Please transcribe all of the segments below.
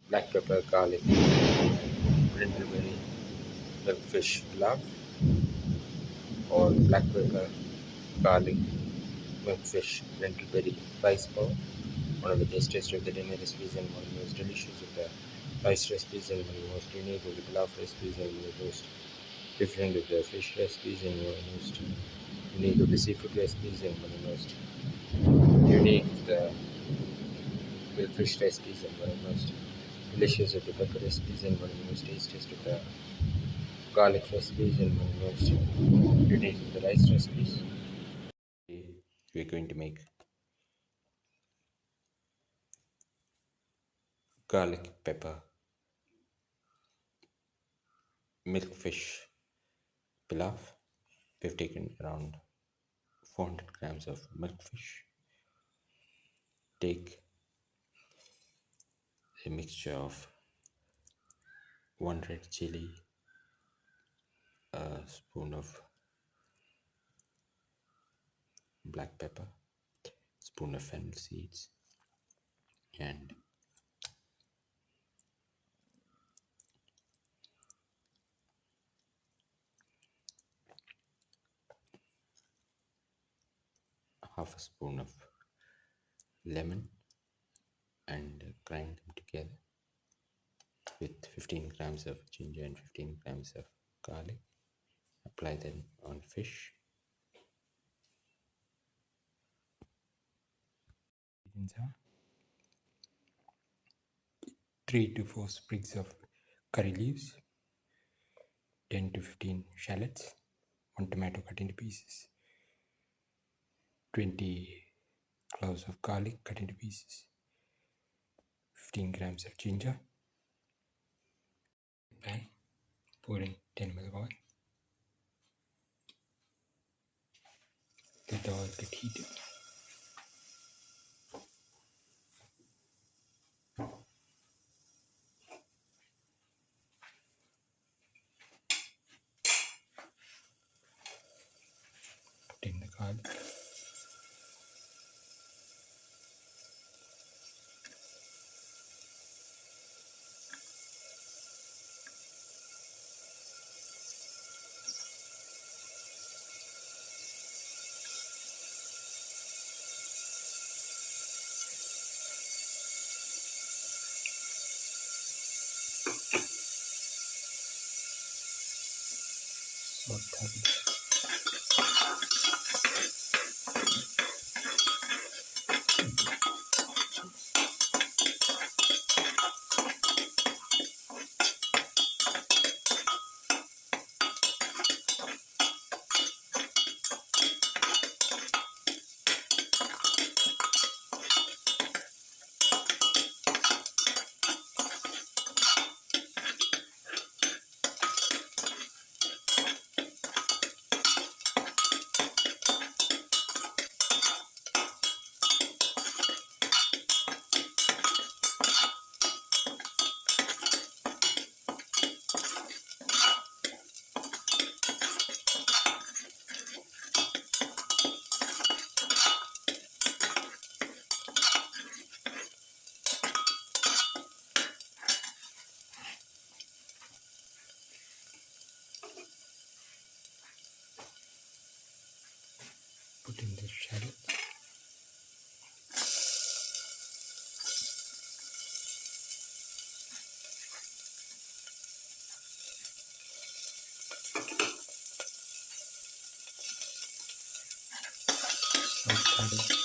black pepper garlic brindleberry milkfish pilaf, or black pepper garlic milkfish brindleberry rice bowl. One of the tastiest of the dinner recipes and one of the most delicious of the rice recipes and one of the most unique of the pilaf recipes and one of the most different of the fish recipes and one of the most unique of the seafood recipes and one of the most unique of the milkfish recipes and one of the most delicious of the pepper recipes and one of the most tastiest of the garlic recipes and one of the most unique of the rice recipes. Today we're going to make garlic pepper milkfish pilaf. We've taken around 400 grams of milkfish. Take a mixture of one red chili, a spoon of black pepper, spoon of fennel seeds, and half a spoon of lemon, and grind them together with 15 grams of ginger and 15 grams of garlic. Apply them on fish. Ingredients are 3 to 4 sprigs of curry leaves, 10 to 15 shallots, 1 tomato cut into pieces, 20 cloves of garlic cut into pieces, 15 grams of ginger. Pan, pour in 10 ml of oil. Let the oil get heated. Put in the garlic. Saute. Put in the shallot. Saute.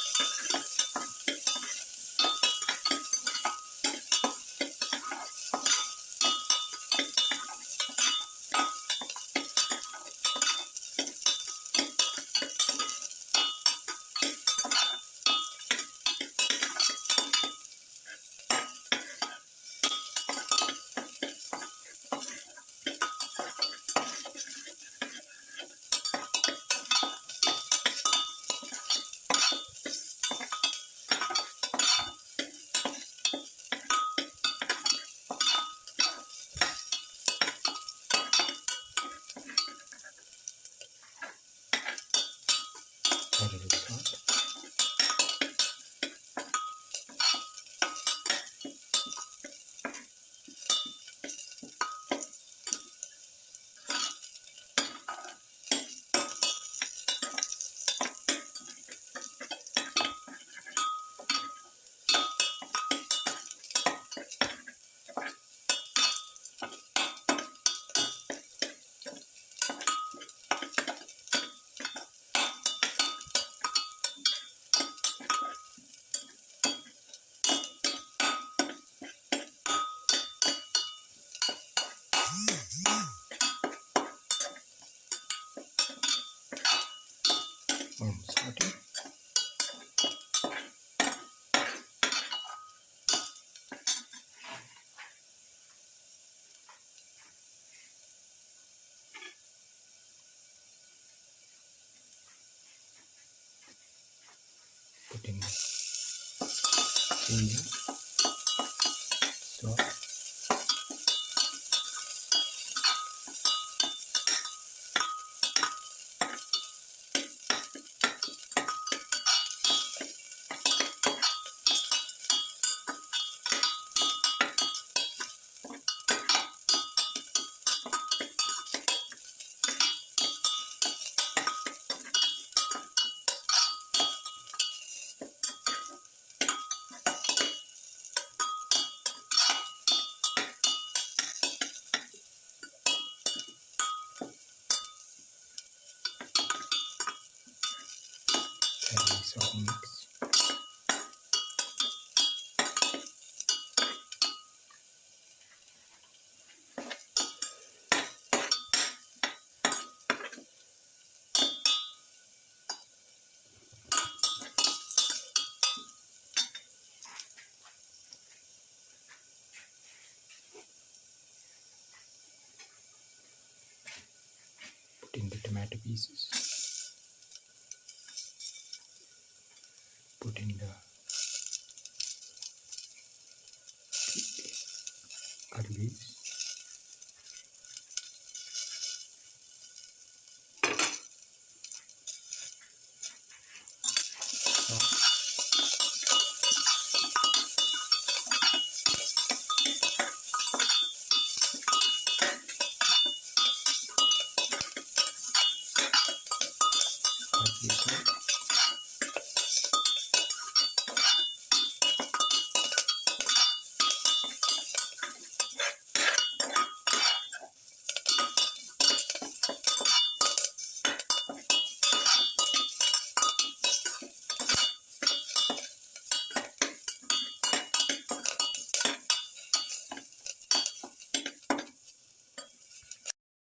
Saute. Put in chili, salt, and salt mix. Put in the tomato pieces. Put in the curry leaves. Salt. Salt.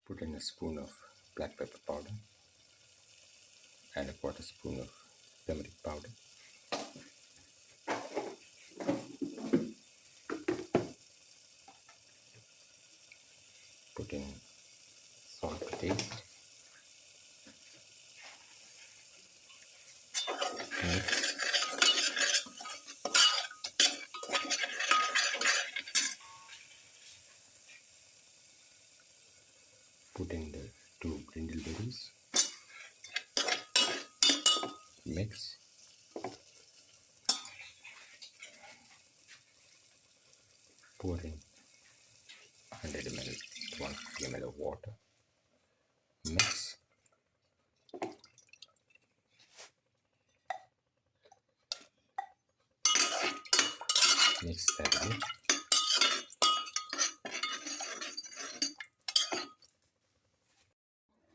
Put in a spoon of black pepper powder and a quarter spoon of turmeric powder. Put in salt to taste. Mix. Put in the 2 brindleberries. Mix. Pour in 100 ml to 150 ml of water. Mix. Mix that in.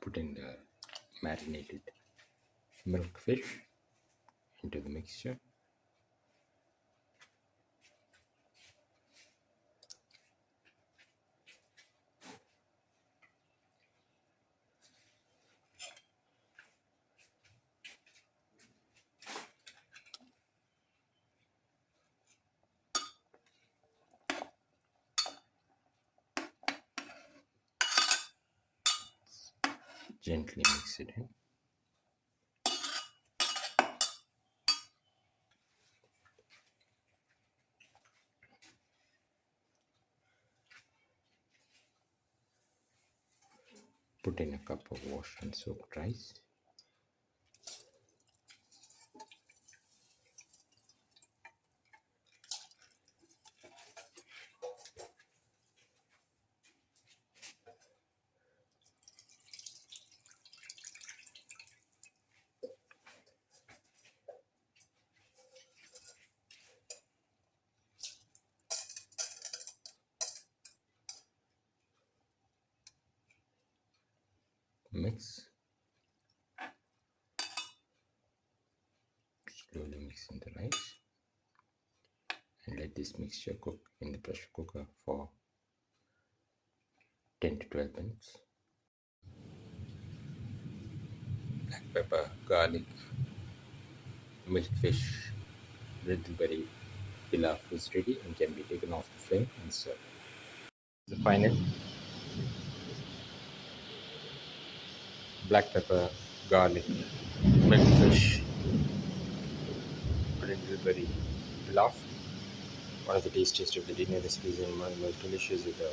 Put in the marinated milkfish into the mixture. Gently mix it in. Put in a cup of washed and soaked rice. Mix, slowly mix in the rice, and let this mixture cook in the pressure cooker for 10 to 12 minutes. Black pepper, garlic, milkfish, brindleberry pilaf is ready and can be taken off the flame and served. The final black pepper, garlic, milkfish, brindleberry pilaf. One of the tastiest of the dinner recipes and one of the most delicious of the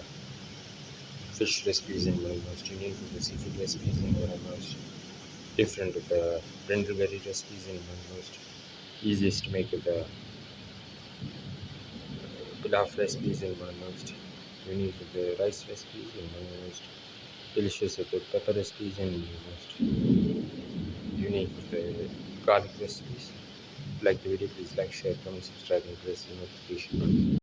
fish recipes and one of the most unique of the seafood recipes and one of the most different of the brindleberry recipes and one of the most easiest to make of the pilaf recipes and one of the most unique of the rice recipes and one of the most delicious of the pepper recipes and one of the most unique of the garlic recipes. If you like the video, please like, share, comment, subscribe, and press the notification button.